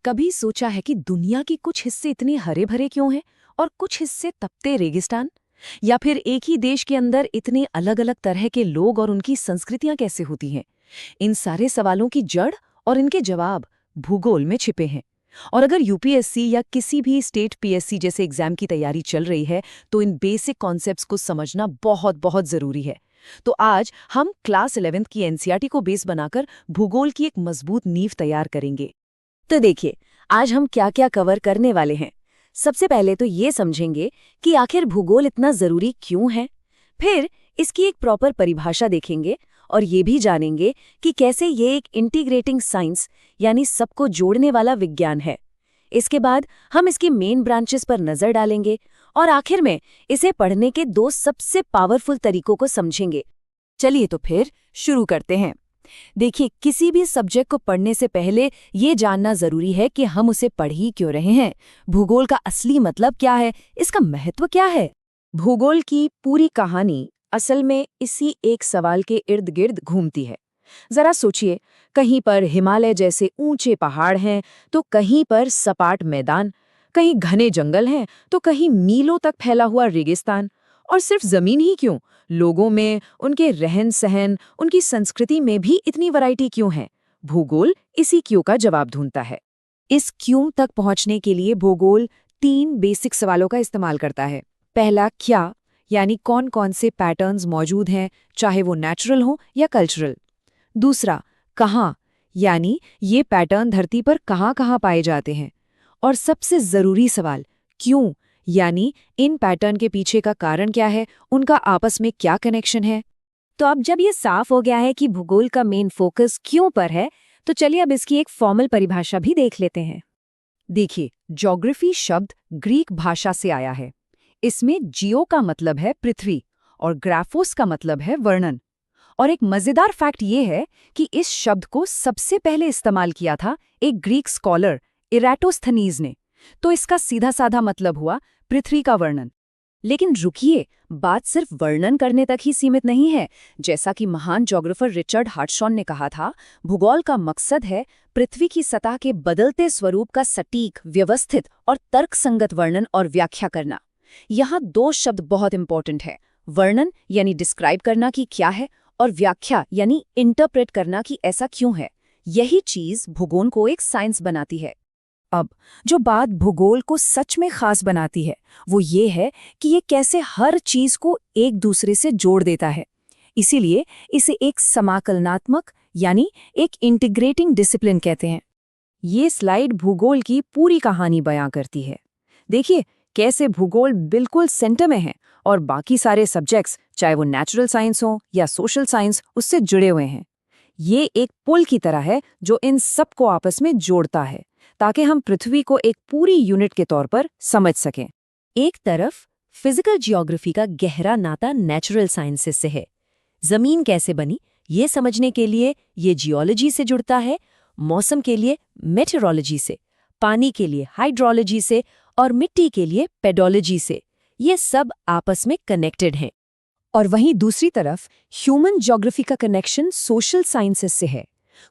कभी सोचा है कि दुनिया के कुछ हिस्से इतने हरे भरे क्यों हैं और कुछ हिस्से तपते रेगिस्तान? या फिर एक ही देश के अंदर इतने अलग अलग तरह के लोग और उनकी संस्कृतियां कैसे होती हैं? इन सारे सवालों की जड़ और इनके जवाब भूगोल में छिपे हैं। और अगर यूपीएससी या किसी भी स्टेट पीएससी जैसे एग्जाम की तैयारी चल रही है तो इन बेसिक कॉन्सेप्ट्स को समझना बहुत बहुत जरूरी है। तो आज हम क्लास 11th की एनसीईआरटी को बेस बनाकर भूगोल की एक मजबूत नींव तैयार करेंगे। तो देखिए, आज हम क्या क्या कवर करने वाले हैं। सबसे पहले तो ये समझेंगे कि आखिर भूगोल इतना जरूरी क्यों है। फिर इसकी एक प्रॉपर परिभाषा देखेंगे और ये भी जानेंगे कि कैसे ये एक इंटीग्रेटिंग साइंस यानी सबको जोड़ने वाला विज्ञान है। इसके बाद हम इसकी मेन ब्रांचेस पर नजर डालेंगे और आखिर में इसे पढ़ने के 2 सबसे पावरफुल तरीकों को समझेंगे। चलिए तो फिर शुरू करते हैं। देखिए, किसी भी सब्जेक्ट को पढ़ने से पहले ये जानना जरूरी है कि हम उसे पढ़ ही क्यों रहे हैं। भूगोल का असली मतलब क्या है, इसका महत्व क्या है। भूगोल की पूरी कहानी असल में इसी एक सवाल के इर्द गिर्द घूमती है। जरा सोचिए, कहीं पर हिमालय जैसे ऊंचे पहाड़ हैं तो कहीं पर सपाट मैदान, कहीं घने जंगल हैं तो कहीं मीलों तक फैला हुआ रेगिस्तान। और सिर्फ जमीन ही क्यों, लोगों में, उनके रहन सहन, उनकी संस्कृति में भी इतनी वैरायटी क्यों है। भूगोल इसी क्यों का जवाब ढूंढता है। इस क्यों तक पहुंचने के लिए भूगोल 3 बेसिक सवालों का इस्तेमाल करता है। पहला, क्या, यानी कौन कौन से पैटर्न्स मौजूद हैं, चाहे वो नेचुरल हो या कल्चरल। दूसरा, कहाँ, यानी ये पैटर्न धरती पर कहाँ कहाँ पाए जाते हैं। और सबसे जरूरी सवाल, क्यों, यानी इन पैटर्न के पीछे का कारण क्या है, उनका आपस में क्या कनेक्शन है। तो अब जब ये साफ हो गया है कि भूगोल का मेन फोकस क्यों पर है, तो चलिए अब इसकी एक फॉर्मल परिभाषा भी देख लेते हैं। देखिए, ज्योग्राफी शब्द ग्रीक भाषा से आया है। इसमें जियो का मतलब है पृथ्वी और ग्राफोस का मतलब है वर्णन। और एक मजेदार फैक्ट ये है कि इस शब्द को सबसे पहले इस्तेमाल किया था एक ग्रीक स्कॉलर इराटोस्थनीज ने। तो इसका सीधा साधा मतलब हुआ पृथ्वी का वर्णन। लेकिन रुकिए, बात सिर्फ वर्णन करने तक ही सीमित नहीं है। जैसा कि महान ज्योग्राफर रिचर्ड हार्टशॉन ने कहा था, भूगोल का मकसद है पृथ्वी की सतह के बदलते स्वरूप का सटीक, व्यवस्थित और तर्कसंगत वर्णन और व्याख्या करना। यहाँ 2 शब्द बहुत इंपॉर्टेंट है। वर्णन यानी डिस्क्राइब करना कि क्या है, और व्याख्या यानी इंटरप्रेट करना कि ऐसा क्यों है। यही चीज भूगोल को एक साइंस बनाती है। अब जो बात भूगोल को सच में खास बनाती है वो ये है कि ये कैसे हर चीज को एक दूसरे से जोड़ देता है। इसीलिए इसे एक समाकलनात्मक यानी एक इंटीग्रेटिंग डिसिप्लिन कहते हैं। ये स्लाइड भूगोल की पूरी कहानी बयां करती है। देखिए कैसे भूगोल बिल्कुल सेंटर में है और बाकी सारे सब्जेक्ट्स, चाहे वो नेचुरल साइंस हो या सोशल साइंस, उससे जुड़े हुए हैं। ये एक पुल की तरह है जो इन सबको आपस में जोड़ता है ताकि हम पृथ्वी को एक पूरी यूनिट के तौर पर समझ सकें। एक तरफ फिजिकल जियोग्राफी का गहरा नाता नेचुरल साइंसेस से है। जमीन कैसे बनी ये समझने के लिए ये जियोलॉजी से जुड़ता है, मौसम के लिए मेटेरोलॉजी से, पानी के लिए हाइड्रोलॉजी से और मिट्टी के लिए पेडोलॉजी से। ये सब आपस में कनेक्टेड हैं। और वहीं दूसरी तरफ ह्यूमन ज्योग्राफी का कनेक्शन सोशल साइंसेस से है।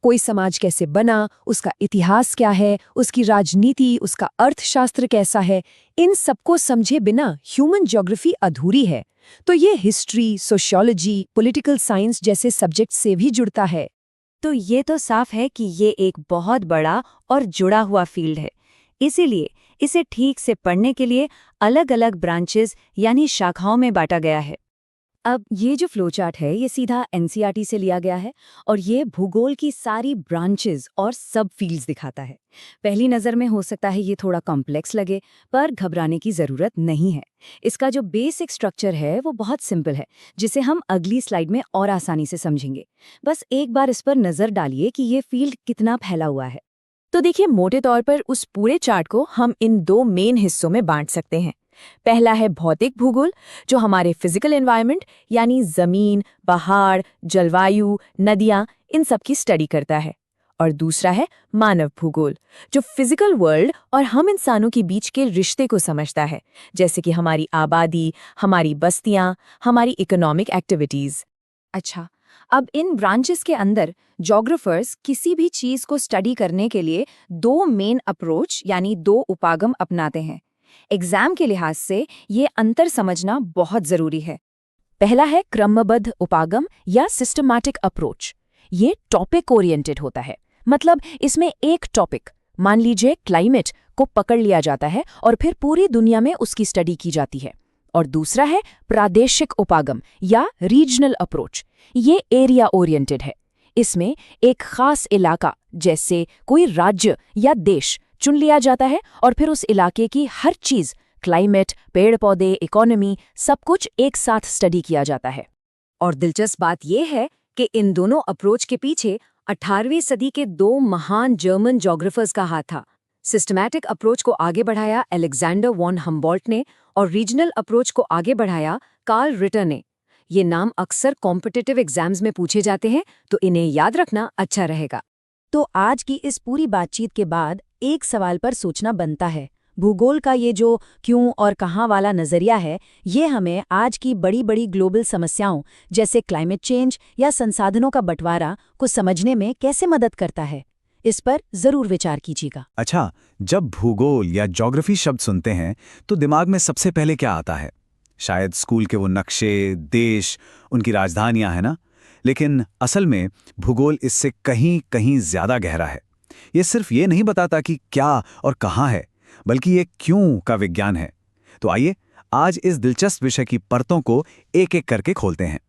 कोई समाज कैसे बना, उसका इतिहास क्या है, उसकी राजनीति, उसका अर्थशास्त्र कैसा है, इन सबको समझे बिना ह्यूमन ज्योग्राफी अधूरी है। तो ये हिस्ट्री, सोशियोलॉजी, पॉलिटिकल साइंस जैसे सब्जेक्ट से भी जुड़ता है। तो ये तो साफ है कि ये एक बहुत बड़ा और जुड़ा हुआ फील्ड है। इसीलिए इसे ठीक से पढ़ने के लिए अलग अलग ब्रांचेस यानी शाखाओं में बांटा गया है। अब ये जो फ्लोचार्ट है ये सीधा एनसीईआरटी से लिया गया है और ये भूगोल की सारी ब्रांचेस और सब फील्ड्स दिखाता है। पहली नज़र में हो सकता है ये थोड़ा कॉम्प्लेक्स लगे, पर घबराने की ज़रूरत नहीं है। इसका जो बेसिक स्ट्रक्चर है वो बहुत सिंपल है, जिसे हम अगली स्लाइड में और आसानी से समझेंगे। बस एक बार इस पर नज़र डालिए कि ये फील्ड कितना फैला हुआ है। तो देखिए, मोटे तौर पर उस पूरे चार्ट को हम इन 2 मेन हिस्सों में बांट सकते हैं। पहला है भौतिक भूगोल, जो हमारे फिजिकल एनवायरनमेंट यानी जमीन, पहाड़, जलवायु, नदियां, इन सब की स्टडी करता है। और दूसरा है मानव भूगोल, जो फिजिकल वर्ल्ड और हम इंसानों के बीच के रिश्ते को समझता है, जैसे कि हमारी आबादी, हमारी बस्तियां, हमारी इकोनॉमिक एक्टिविटीज। अच्छा, अब इन ब्रांचेस के अंदर जोग्राफर्स किसी भी चीज को स्टडी करने के लिए दो मेन अप्रोच यानी दो उपागम अपनाते हैं। एग्जाम के लिहाज से ये अंतर समझना बहुत जरूरी है। पहला है क्रमबद्ध उपागम या सिस्टमैटिक अप्रोच। ये टॉपिक ओरिएंटेड होता है, मतलब इसमें एक टॉपिक, मान लीजिए क्लाइमेट, को पकड़ लिया जाता है और फिर पूरी दुनिया में उसकी स्टडी की जाती है। और दूसरा है प्रादेशिक उपागम या रीजनल अप्रोच। ये एरिया ओरिएंटेड है। इसमें एक खास इलाका, जैसे कोई राज्य या देश, चुन लिया जाता है और फिर उस इलाके की हर चीज, क्लाइमेट, पेड़ पौधे, इकोनॉमी, सब कुछ एक साथ स्टडी किया जाता है। और दिलचस्प बात यह है कि इन दोनों अप्रोच के पीछे 18वीं सदी के दो महान जर्मन जोग्राफर्स का हाथ था। सिस्टमैटिक अप्रोच को आगे बढ़ाया अलेक्जेंडर वॉन हम्बोल्ट ने और रीजनल अप्रोच को आगे बढ़ाया कार्ल रिटर ने। ये नाम अक्सर कॉम्पिटिटिव एग्जाम्स में पूछे जाते हैं, तो इन्हें याद रखना अच्छा रहेगा। तो आज की इस पूरी बातचीत के बाद एक सवाल पर सोचना बनता है। भूगोल का ये जो क्यों और कहाँ वाला नज़रिया है, ये हमें आज की बड़ी बड़ी ग्लोबल समस्याओं जैसे क्लाइमेट चेंज या संसाधनों का बंटवारा को समझने में कैसे मदद करता है? इस पर जरूर विचार कीजिएगा। अच्छा, जब भूगोल या ज्योग्राफी शब्द सुनते हैं तो दिमाग में सबसे पहले क्या आता है? शायद स्कूल के वो नक्शे, देश, उनकी राजधानियां, है ना? लेकिन असल में भूगोल इससे कहीं कहीं ज्यादा गहरा है। ये सिर्फ ये नहीं बताता कि क्या और कहाँ है, बल्कि ये क्यों का विज्ञान है। तो आइए आज इस दिलचस्प विषय की परतों को एक एक करके खोलते हैं।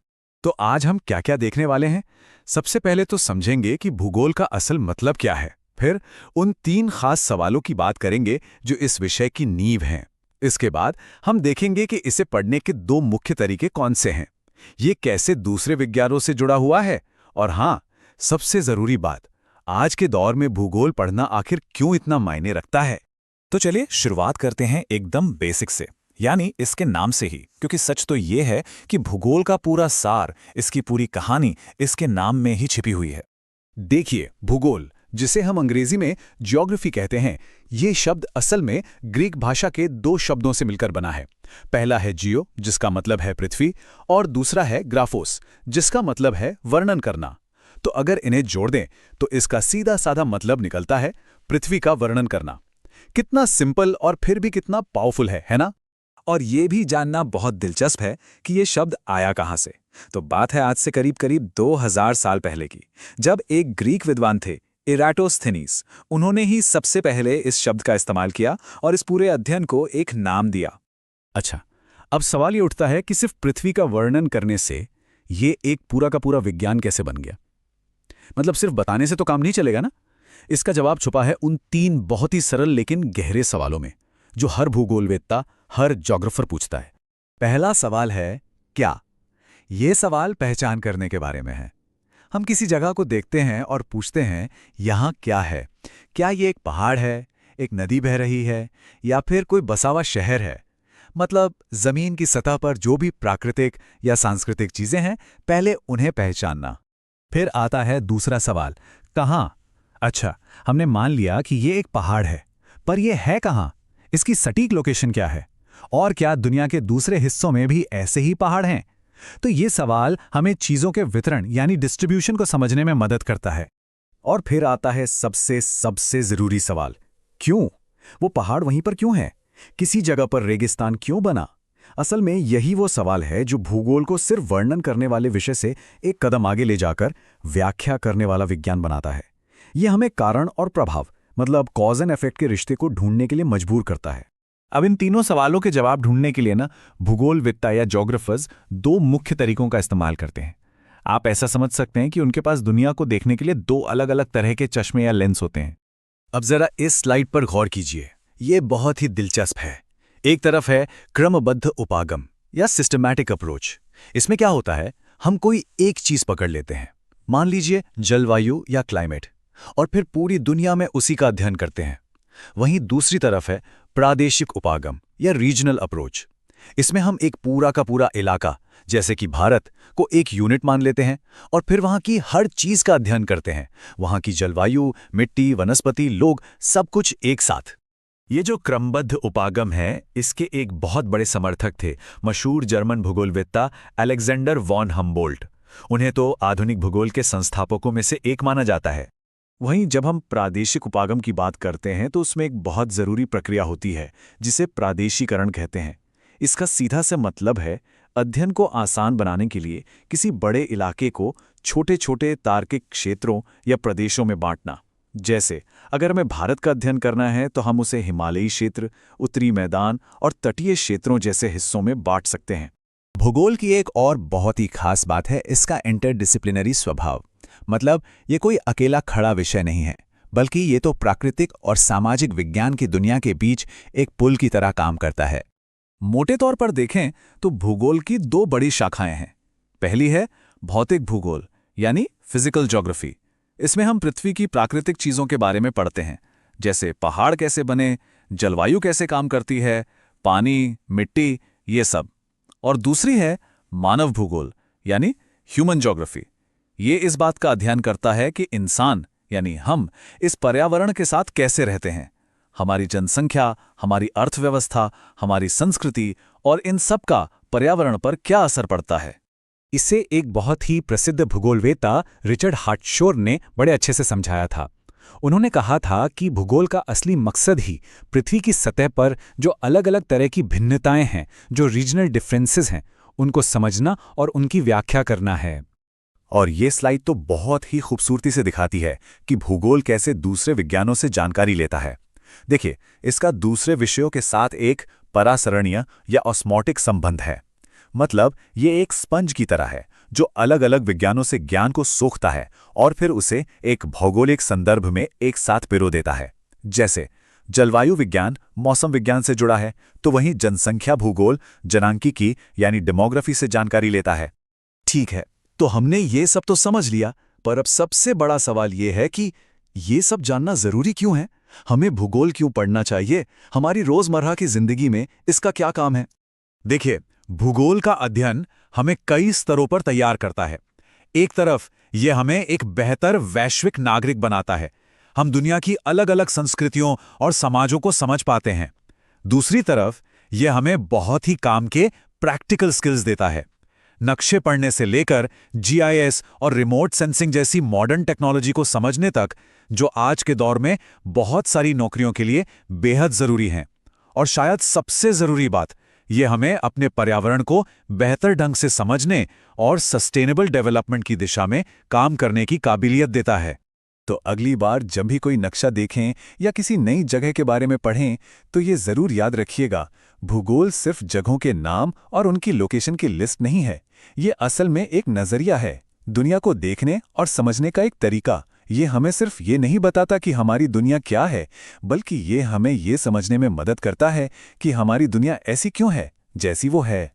तो आज हम क्या क्या देखने वाले हैं? सबसे पहले तो समझेंगे कि भूगोल का असल मतलब क्या है। फिर उन 3 खास सवालों की बात करेंगे जो इस विषय की नींव हैं। इसके बाद हम देखेंगे कि इसे पढ़ने के 2 मुख्य तरीके कौन से हैं, ये कैसे दूसरे विज्ञानों से जुड़ा हुआ है, और हाँ, सबसे जरूरी बात, आज के दौर में भूगोल पढ़ना आखिर क्यों इतना मायने रखता है। तो चलिए शुरुआत करते हैं एकदम बेसिक से, यानी इसके नाम से ही, क्योंकि सच तो ये है कि भूगोल का पूरा सार, इसकी पूरी कहानी इसके नाम में ही छिपी हुई है। देखिए, भूगोल, जिसे हम अंग्रेजी में ज्योग्राफी कहते हैं, ये शब्द असल में ग्रीक भाषा के 2 शब्दों से मिलकर बना है। पहला है जियो, जिसका मतलब है पृथ्वी, और दूसरा है ग्राफोस, जिसका मतलब है वर्णन करना। तो अगर इन्हें जोड़ दें तो इसका सीधा साधा मतलब निकलता है पृथ्वी का वर्णन करना। कितना सिंपल और फिर भी कितना पावरफुल है ना? और ये भी जानना बहुत दिलचस्प है कि ये शब्द आया कहाँ से। तो बात है आज से करीब करीब 2000 साल पहले की, जब एक ग्रीक विद्वान थे इराटोस्थेनीस। उन्होंने ही सबसे पहले इस शब्द का इस्तेमाल किया और इस पूरे अध्ययन को एक नाम दिया। अच्छा, अब सवाल ये उठता है कि सिर्फ पृथ्वी का वर्णन करने से ये एक पूरा का पूरा विज्ञान कैसे बन गया? मतलब सिर्फ बताने से तो काम नहीं चलेगा ना? इसका जवाब छुपा है उन 3 बहुत ही सरल लेकिन गहरे सवालों में, जो हर भूगोलवेत्ता, हर ज्योग्राफर पूछता है। पहला सवाल है क्या। ये सवाल पहचान करने के बारे में है। हम किसी जगह को देखते हैं और पूछते हैं यहाँ क्या है। क्या ये एक पहाड़ है, एक नदी बह रही है, या फिर कोई बसा हुआ शहर है? मतलब जमीन की सतह पर जो भी प्राकृतिक या सांस्कृतिक चीजें हैं, पहले उन्हें पहचानना। फिर आता है दूसरा सवाल, कहाँ। अच्छा, हमने मान लिया कि ये एक पहाड़ है, पर यह है कहाँ? इसकी सटीक लोकेशन क्या है? और क्या दुनिया के दूसरे हिस्सों में भी ऐसे ही पहाड़ हैं? तो ये सवाल हमें चीजों के वितरण यानी डिस्ट्रीब्यूशन को समझने में मदद करता है। और फिर आता है सबसे जरूरी सवाल, क्यों? वो पहाड़ वहीं पर क्यों है? किसी जगह पर रेगिस्तान क्यों बना? असल में यही वो सवाल है जो भूगोल को सिर्फ वर्णन करने वाले विषय से एक कदम आगे ले जाकर व्याख्या करने वाला विज्ञान बनाता है। ये हमें कारण और प्रभाव, मतलब कॉज एंड इफेक्ट के रिश्ते को ढूंढने के लिए मजबूर करता है। अब इन तीनों सवालों के जवाब ढूंढने के लिए ना भूगोलवेत्ता या ज्योग्राफर्स 2 मुख्य तरीकों का इस्तेमाल करते हैं। आप ऐसा समझ सकते हैं कि उनके पास दुनिया को देखने के लिए 2 अलग अलग तरह के चश्मे या लेंस होते हैं। अब जरा इस स्लाइड पर गौर कीजिए, ये बहुत ही दिलचस्प है। एक तरफ है क्रमबद्ध उपागम या सिस्टमैटिक अप्रोच। इसमें क्या होता है, हम कोई एक चीज पकड़ लेते हैं, मान लीजिए जलवायु या क्लाइमेट, और फिर पूरी दुनिया में उसी का अध्ययन करते हैं। वहीं दूसरी तरफ है प्रादेशिक उपागम या रीजनल अप्रोच। इसमें हम एक पूरा का पूरा इलाका, जैसे कि भारत, को एक यूनिट मान लेते हैं और फिर वहां की हर चीज का अध्ययन करते हैं। वहां की जलवायु, मिट्टी, वनस्पति, लोग, सब कुछ एक साथ। ये जो क्रमबद्ध उपागम है, इसके एक बहुत बड़े समर्थक थे मशहूर जर्मन भूगोलवेत्ता अलेक्जेंडर वॉन हम्बोल्ट। उन्हें तो आधुनिक भूगोल के संस्थापकों में से एक माना जाता है। वहीं जब हम प्रादेशिक उपागम की बात करते हैं तो उसमें एक बहुत ज़रूरी प्रक्रिया होती है जिसे प्रादेशीकरण कहते हैं। इसका सीधा सा मतलब है अध्ययन को आसान बनाने के लिए किसी बड़े इलाके को छोटे छोटे तार्किक क्षेत्रों या प्रदेशों में बांटना। जैसे अगर हमें भारत का अध्ययन करना है तो हम उसे हिमालयी क्षेत्र, उत्तरी मैदान और तटीय क्षेत्रों जैसे हिस्सों में बांट सकते हैं। भूगोल की एक और बहुत ही खास बात है इसका इंटरडिसिप्लिनरी स्वभाव। मतलब ये कोई अकेला खड़ा विषय नहीं है, बल्कि ये तो प्राकृतिक और सामाजिक विज्ञान की दुनिया के बीच एक पुल की तरह काम करता है। मोटे तौर पर देखें तो भूगोल की दो बड़ी शाखाएं हैं। पहली है भौतिक भूगोल यानी फिजिकल ज्योग्राफी। इसमें हम पृथ्वी की प्राकृतिक चीज़ों के बारे में पढ़ते हैं, जैसे पहाड़ कैसे बने, जलवायु कैसे काम करती है, पानी, मिट्टी, ये सब। और दूसरी है मानव भूगोल यानी ह्यूमन ज्योग्राफी। ये इस बात का अध्ययन करता है कि इंसान यानी हम इस पर्यावरण के साथ कैसे रहते हैं। हमारी जनसंख्या, हमारी अर्थव्यवस्था, हमारी संस्कृति और इन सब का पर्यावरण पर क्या असर पड़ता है। इसे एक बहुत ही प्रसिद्ध भूगोलवेत्ता रिचर्ड हार्टशोर ने बड़े अच्छे से समझाया था। उन्होंने कहा था कि भूगोल का असली मकसद ही पृथ्वी की सतह पर जो अलग अलग तरह की भिन्नताएं हैं, जो रीजनल डिफरेंसेस हैं, उनको समझना और उनकी व्याख्या करना है। और ये स्लाइड तो बहुत ही खूबसूरती से दिखाती है कि भूगोल कैसे दूसरे विज्ञानों से जानकारी लेता है। देखिए, इसका दूसरे विषयों के साथ एक परासरणीय या ऑस्मोटिक संबंध है। मतलब ये एक स्पंज की तरह है जो अलग अलग विज्ञानों से ज्ञान को सोखता है और फिर उसे एक भौगोलिक संदर्भ में एक साथ पिरो देता है। जैसे जलवायु विज्ञान मौसम विज्ञान से जुड़ा है, तो वहीं जनसंख्या भूगोल जनांकीकी यानी डेमोग्राफी से जानकारी लेता है। ठीक है, तो हमने ये सब तो समझ लिया, पर अब सबसे बड़ा सवाल ये है कि ये सब जानना जरूरी क्यों है? हमें भूगोल क्यों पढ़ना चाहिए? हमारी रोजमर्रा की जिंदगी में इसका क्या काम है? देखिए, भूगोल का अध्ययन हमें कई स्तरों पर तैयार करता है। एक तरफ यह हमें एक बेहतर वैश्विक नागरिक बनाता है। हम दुनिया की अलग अलग संस्कृतियों और समाजों को समझ पाते हैं। दूसरी तरफ यह हमें बहुत ही काम के प्रैक्टिकल स्किल्स देता है। नक्शे पढ़ने से लेकर जीआईएस और रिमोट सेंसिंग जैसी मॉडर्न टेक्नोलॉजी को समझने तक, जो आज के दौर में बहुत सारी नौकरियों के लिए बेहद जरूरी हैं। और शायद सबसे जरूरी बात, ये हमें अपने पर्यावरण को बेहतर ढंग से समझने और सस्टेनेबल डेवलपमेंट की दिशा में काम करने की काबिलियत देता है। तो अगली बार जब भी कोई नक्शा देखें या किसी नई जगह के बारे में पढ़ें, तो ये जरूर याद रखिएगा, भूगोल सिर्फ जगहों के नाम और उनकी लोकेशन की लिस्ट नहीं है। ये असल में एक नजरिया है, दुनिया को देखने और समझने का एक तरीका। ये हमें सिर्फ ये नहीं बताता कि हमारी दुनिया क्या है, बल्कि ये हमें ये समझने में मदद करता है कि हमारी दुनिया ऐसी क्यों है जैसी वो है।